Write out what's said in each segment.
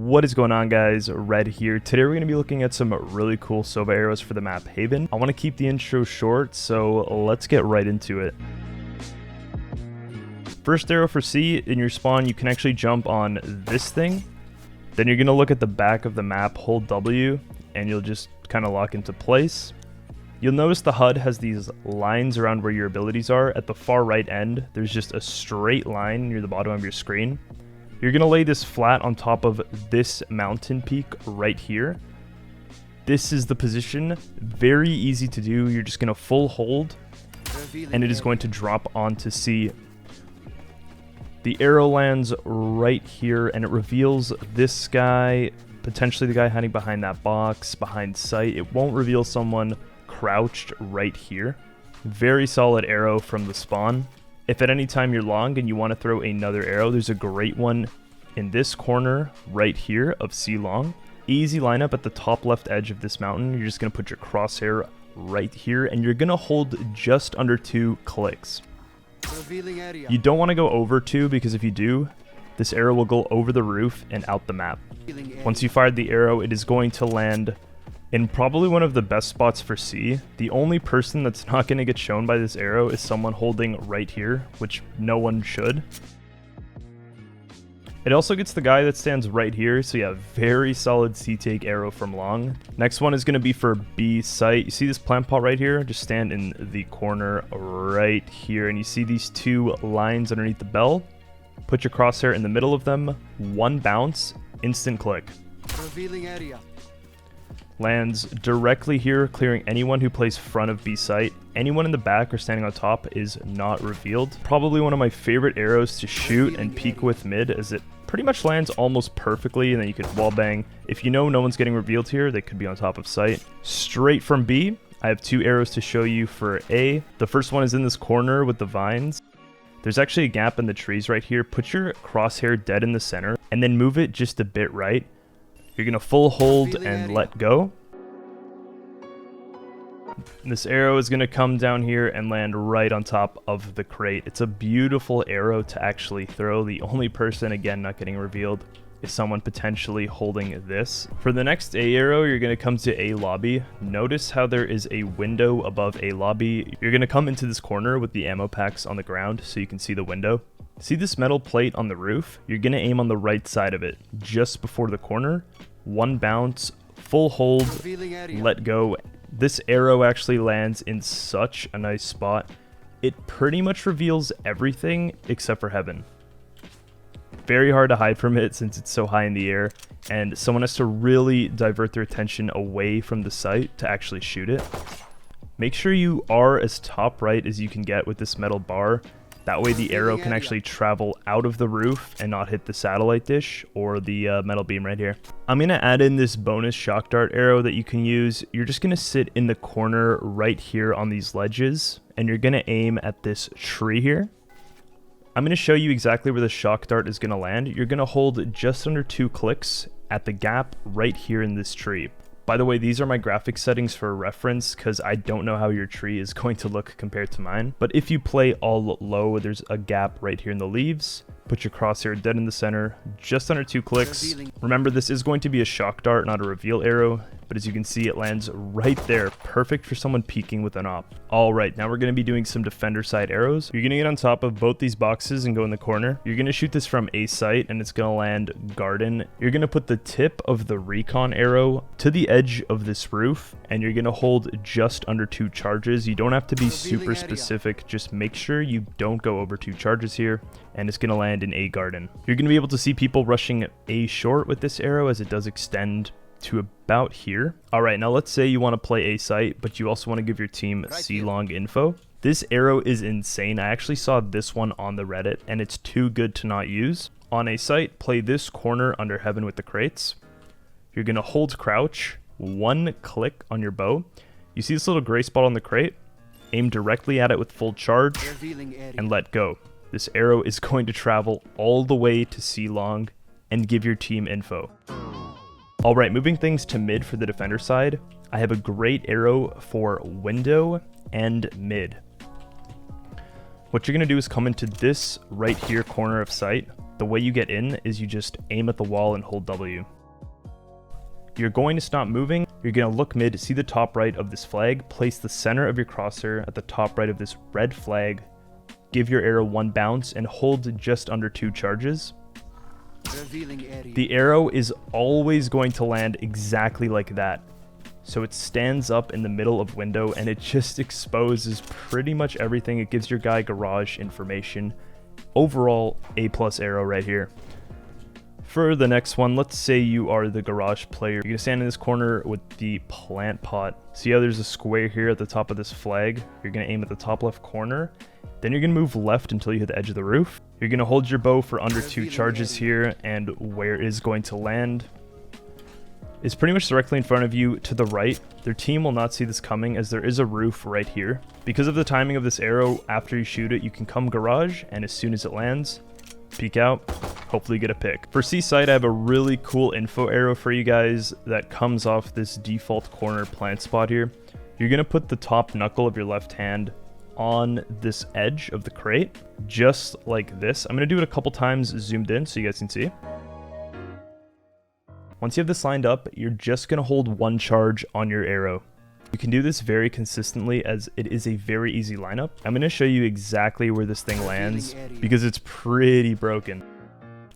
What is going on, guys? Red here. Today we're going to be looking at some really cool Sova arrows for the map Haven. I want to keep the intro short, so let's get right into it. First arrow for C, in your spawn you can actually jump on this thing. Then you're going to look at the back of the map, hold W, and you'll just kind of lock into place. You'll notice the HUD has these lines around where your abilities are. At the far right end, there's just a straight line near the bottom of your screen. You're going to lay this flat on top of this mountain peak right here. This is the position. Very easy to do. You're just going to full hold, and it is going to drop onto C. The arrow lands right here, and it reveals this guy, potentially the guy hiding behind that box, behind sight. It won't reveal someone crouched right here. Very solid arrow from the spawn. If at any time you're long and you want to throw another arrow, there's a great one in this corner right here of C long. Easy lineup at the top left edge of this mountain. You're just going to put your crosshair right here, and you're going to hold just under 2 clicks. You don't want to go over 2, because if you do, this arrow will go over the roof and out the map. Once you fired the arrow, it is going to land in probably one of the best spots for C. The only person that's not going to get shown by this arrow is someone holding right here, which no one should. It also gets the guy that stands right here, so yeah, very solid C take arrow from long. Next one is going to be for B site. You see this plant pot right here? Just stand in the corner right here, and you see these 2 lines underneath the bell. Put your crosshair in the middle of them, 1 bounce, instant click. Revealing area. Lands directly here, clearing anyone who plays front of B site. Anyone in the back or standing on top is not revealed. Probably one of my favorite arrows to shoot and peek with mid, as it pretty much lands almost perfectly, and then you could wallbang. If you know no one's getting revealed here, they could be on top of site. Straight from B, I have 2 arrows to show you for A. The first one is in this corner with the vines. There's actually a gap in the trees right here. Put your crosshair dead in the center, and then move it just a bit right. You're going to full hold and let go. This arrow is going to come down here and land right on top of the crate. It's a beautiful arrow to actually throw. The only person, again, not getting revealed is someone potentially holding this. For the next A arrow, you're going to come to A lobby. Notice how there is a window above A lobby. You're going to come into this corner with the ammo packs on the ground so you can see the window. See this metal plate on the roof? You're going to aim on the right side of it, just before the corner. 1 bounce, full hold, let go. This arrow actually lands in such a nice spot. It pretty much reveals everything except for heaven. Very hard to hide from it since it's so high in the air, and someone has to really divert their attention away from the site to actually shoot it. Make sure you are as top right as you can get with this metal bar. That way the arrow can actually travel out of the roof and not hit the satellite dish or the metal beam right here. I'm going to add in this bonus shock dart arrow that you can use. You're just going to sit in the corner right here on these ledges, and you're going to aim at this tree here. I'm going to show you exactly where the shock dart is going to land. You're going to hold just under 2 clicks at the gap right here in this tree. By the way, these are my graphics settings for reference, because I don't know how your tree is going to look compared to mine. But if you play all low, there's a gap right here in the leaves. Put your crosshair dead in the center, just under 2 clicks. Remember, this is going to be a shock dart, not a reveal arrow, but as you can see, it lands right there, perfect for someone peeking with an op. Alright, now we're going to be doing some defender side arrows. You're going to get on top of both these boxes and go in the corner. You're going to shoot this from A site, and it's going to land garden. You're going to put the tip of the recon arrow to the edge of this roof, and you're going to hold just under 2 charges. You don't have to be super specific, just make sure you don't go over 2 charges here, and it's going to land in A garden. You're going to be able to see people rushing A short with this arrow, as it does extend to about here. Alright, now let's say you want to play A site, but you also want to give your team C long info. This arrow is insane. I actually saw this one on the Reddit, and it's too good to not use. On A site, play this corner under heaven with the crates. You're going to hold crouch, 1 click on your bow. You see this little gray spot on the crate? Aim directly at it with full charge and let go. This arrow is going to travel all the way to C long and give your team info. Alright, moving things to mid for the defender side, I have a great arrow for window and mid. What you're going to do is come into this right here corner of sight. The way you get in is you just aim at the wall and hold W. You're going to stop moving. You're going to look mid, see the top right of this flag, place the center of your crosshair at the top right of this red flag, give your arrow 1 bounce, and hold just under 2 charges. The arrow is always going to land exactly like that. So it stands up in the middle of window and it just exposes pretty much everything. It gives your guy garage information. Overall, A+ arrow right here. For the next one, let's say you are the garage player. You're going to stand in this corner with the plant pot. See how there's a square here at the top of this flag? You're going to aim at the top left corner. Then you're going to move left until you hit the edge of the roof. You're going to hold your bow for under 2 charges here, and where it is going to land is pretty much directly in front of you to the right. Their team will not see this coming as there is a roof right here. Because of the timing of this arrow, after you shoot it, you can come garage, and as soon as it lands, peek out, hopefully get a pick. For C site, I have a really cool info arrow for you guys that comes off this default corner plant spot here. You're going to put the top knuckle of your left hand on this edge of the crate, just like this. I'm going to do it a couple times zoomed in so you guys can see. Once you have this lined up, you're just going to hold 1 charge on your arrow. You can do this very consistently as it is a very easy lineup. I'm going to show you exactly where this thing lands because it's pretty broken.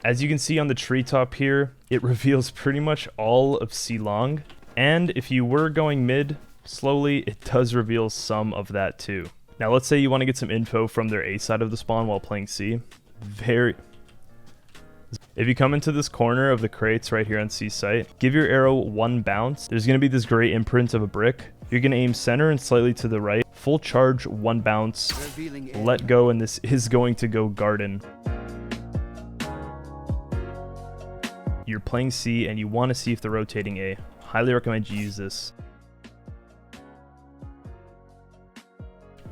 As you can see on the treetop here, it reveals pretty much all of C long. And if you were going mid slowly, it does reveal some of that too. Now let's say you want to get some info from their A side of the spawn while playing C. If you come into this corner of the crates right here on C site, give your arrow 1 bounce. There's going to be this gray imprint of a brick. You're going to aim center and slightly to the right. Full charge, 1 bounce. Let go, and this is going to go garden. You're playing C and you want to see if they're rotating A. Highly recommend you use this.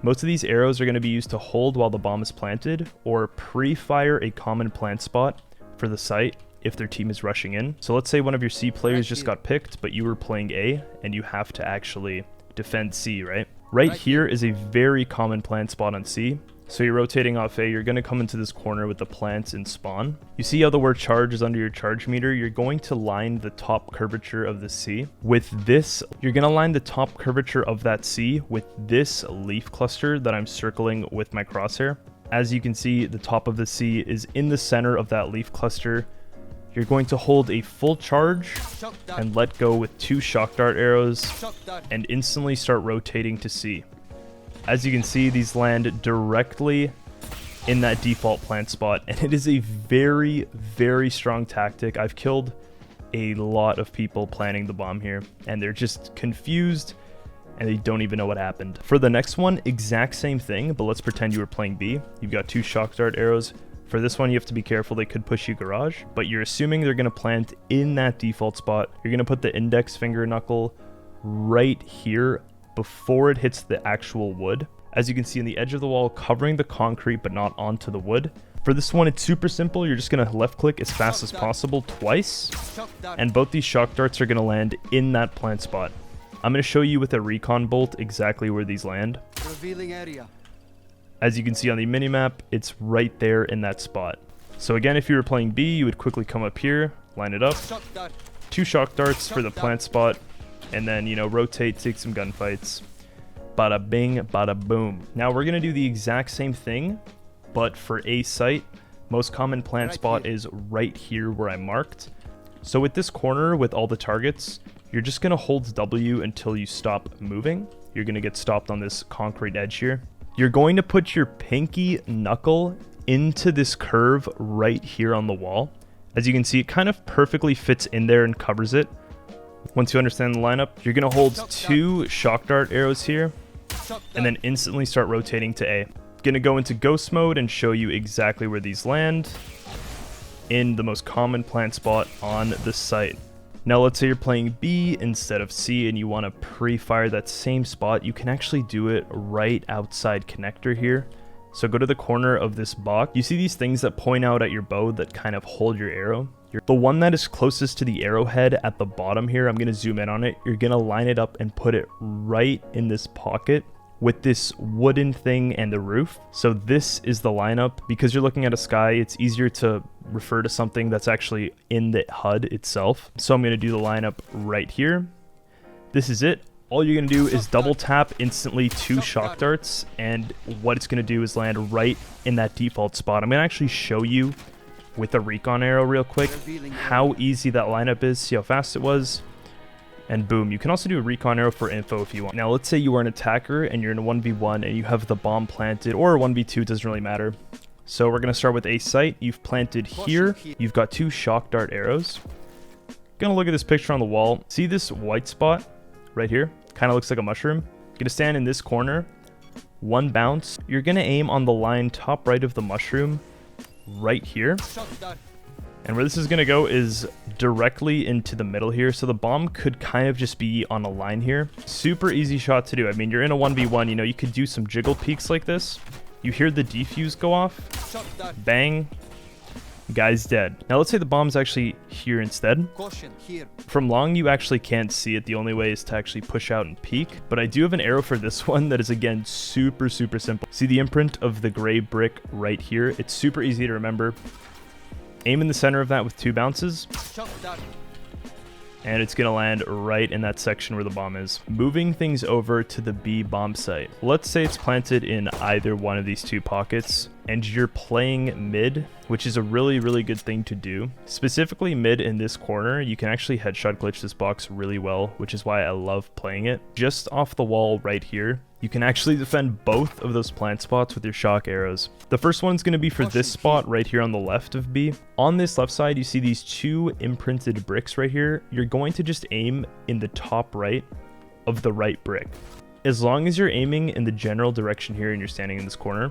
Most of these arrows are going to be used to hold while the bomb is planted, or pre-fire a common plant spot for the site if their team is rushing in. So let's say one of your C players just got picked, but you were playing A, and you have to actually defend C, right? Right here is a very common plant spot on C. So you're rotating off A, you're going to come into this corner with the plants in spawn. You see how the word charge is under your charge meter? You're going to line the top curvature of the C. With this, you're going to line the top curvature of that C with this leaf cluster that I'm circling with my crosshair. As you can see, the top of the C is in the center of that leaf cluster. You're going to hold a full charge and let go with 2 shock dart arrows and instantly start rotating to C. As you can see, these land directly in that default plant spot, and it is a very, very strong tactic. I've killed a lot of people planting the bomb here, and they're just confused and they don't even know what happened. For the next one, exact same thing, but let's pretend you were playing B. You've got 2 shock dart arrows. For this one, you have to be careful. They could push you garage, but you're assuming they're going to plant in that default spot. You're going to put the index finger knuckle right here before it hits the actual wood. As you can see on the edge of the wall, covering the concrete but not onto the wood. For this one, it's super simple. You're just going to left click as fast as possible twice, and both these shock darts are going to land in that plant spot. I'm going to show you with a recon bolt exactly where these land. As you can see on the minimap, it's right there in that spot. So again, if you were playing B, you would quickly come up here, line it up, 2 shock darts for the plant spot, and then, you know, rotate, take some gunfights. Bada bing, bada boom. Now we're going to do the exact same thing, but for A site. Most common plant spot is right here where I marked. So with this corner with all the targets, you're just going to hold W until you stop moving. You're going to get stopped on this concrete edge here. You're going to put your pinky knuckle into this curve right here on the wall. As you can see, it kind of perfectly fits in there and covers it. Once you understand the lineup, you're going to hold 2 shock dart arrows here and then instantly start rotating to A. Going to go into ghost mode and show you exactly where these land in the most common plant spot on the site. Now let's say you're playing B instead of C and you want to pre-fire that same spot. You can actually do it right outside connector here. So go to the corner of this box. You see these things that point out at your bow that kind of hold your arrow. The one that is closest to the arrowhead at the bottom here, I'm going to zoom in on it. You're going to line it up and put it right in this pocket with this wooden thing and the roof. So this is the lineup. Because you're looking at a sky, it's easier to refer to something that's actually in the HUD itself. So I'm going to do the lineup right here. This is it. All you're going to do is double tap instantly 2 shock darts, and what it's going to do is land right in that default spot. I'm going to actually show you with a recon arrow real quick how easy that lineup is. See how fast it was, and boom. You can also do a recon arrow for info if you want. Now let's say you are an attacker and you're in a 1v1 and you have the bomb planted, or a 1v2, it doesn't really matter. So we're going to start with a site. You've planted here. You've got 2 shock dart arrows. Gonna look at this picture on the wall. See this white spot right here? Kind of looks like a mushroom. You're gonna stand in this corner, 1 bounce. You're gonna aim on the line top right of the mushroom right here. And where this is gonna go is directly into the middle here. So the bomb could kind of just be on a line here. Super easy shot to do. I mean, you're in a 1v1, you know, you could do some jiggle peeks like this. You hear the defuse go off, bang, guy's dead. Now let's say the bomb's actually here instead. From long you actually can't see it. The only way is to actually push out and peek. But I do have an arrow for this one that is again super simple. See the imprint of the gray brick right here? It's super easy to remember. Aim in the center of that with 2 bounces. And it's going to land right in that section where the bomb is. Moving things over to the B bomb site. Let's say it's planted in either one of these 2 pockets, and you're playing mid, which is a really good thing to do. Specifically mid in this corner, you can actually headshot glitch this box really well, which is why I love playing it. Just off the wall right here, you can actually defend both of those plant spots with your shock arrows. The first one's going to be for this spot right here on the left of B. On this left side, you see these 2 imprinted bricks right here. You're going to just aim in the top right of the right brick. As long as you're aiming in the general direction here and you're standing in this corner,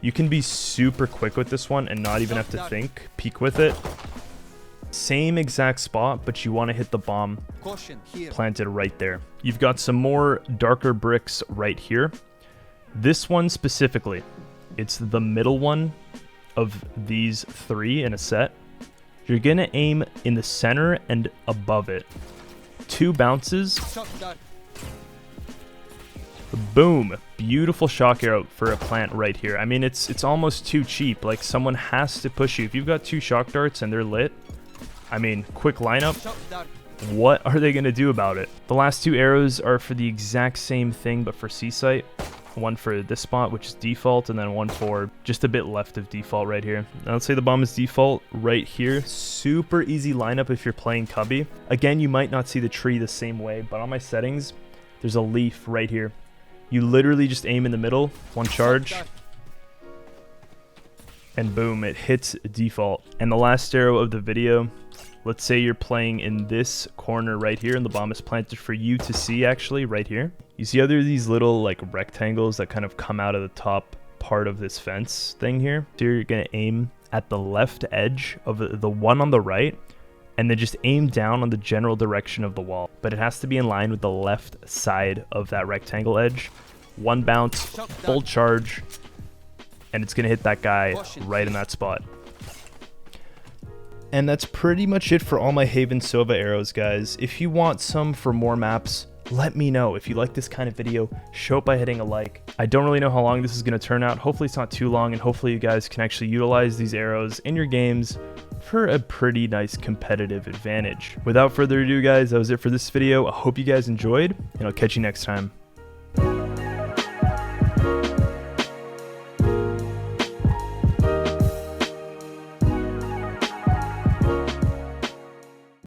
you can be super quick with this one and not even have to think. Peek with it. Same exact spot, but you want to hit the bomb planted right there. You've got some more darker bricks right here. This one specifically, it's the middle one of these 3 in a set. You're going to aim in the center and above it. 2 bounces. Boom. Beautiful shock arrow for a plant right here. I mean, it's almost too cheap. Like, someone has to push you. If you've got 2 shock darts and they're lit, I mean, quick lineup, what are they going to do about it? The last 2 arrows are for the exact same thing, but for C site. One for this spot, which is default, and then one for just a bit left of default right here. Now let's say the bomb is default right here. Super easy lineup if you're playing cubby. Again, you might not see the tree the same way, but on my settings, there's a leaf right here. You literally just aim in the middle, 1 charge, and boom, it hits default. And the last arrow of the video, let's say you're playing in this corner right here and the bomb is planted for you to see actually right here. You see how there are these little like rectangles that kind of come out of the top part of this fence thing here? So you're going to aim at the left edge of the one on the right and then just aim down on the general direction of the wall. But it has to be in line with the left side of that rectangle edge. 1 bounce, full charge, and it's going to hit that guy right in that spot. And that's pretty much it for all my Haven Sova arrows, guys. If you want some for more maps, let me know. If you like this kind of video, show it by hitting a like. I don't really know how long this is going to turn out. Hopefully it's not too long, and hopefully you guys can actually utilize these arrows in your games for a pretty nice competitive advantage. Without further ado, guys, that was it for this video. I hope you guys enjoyed, and I'll catch you next time.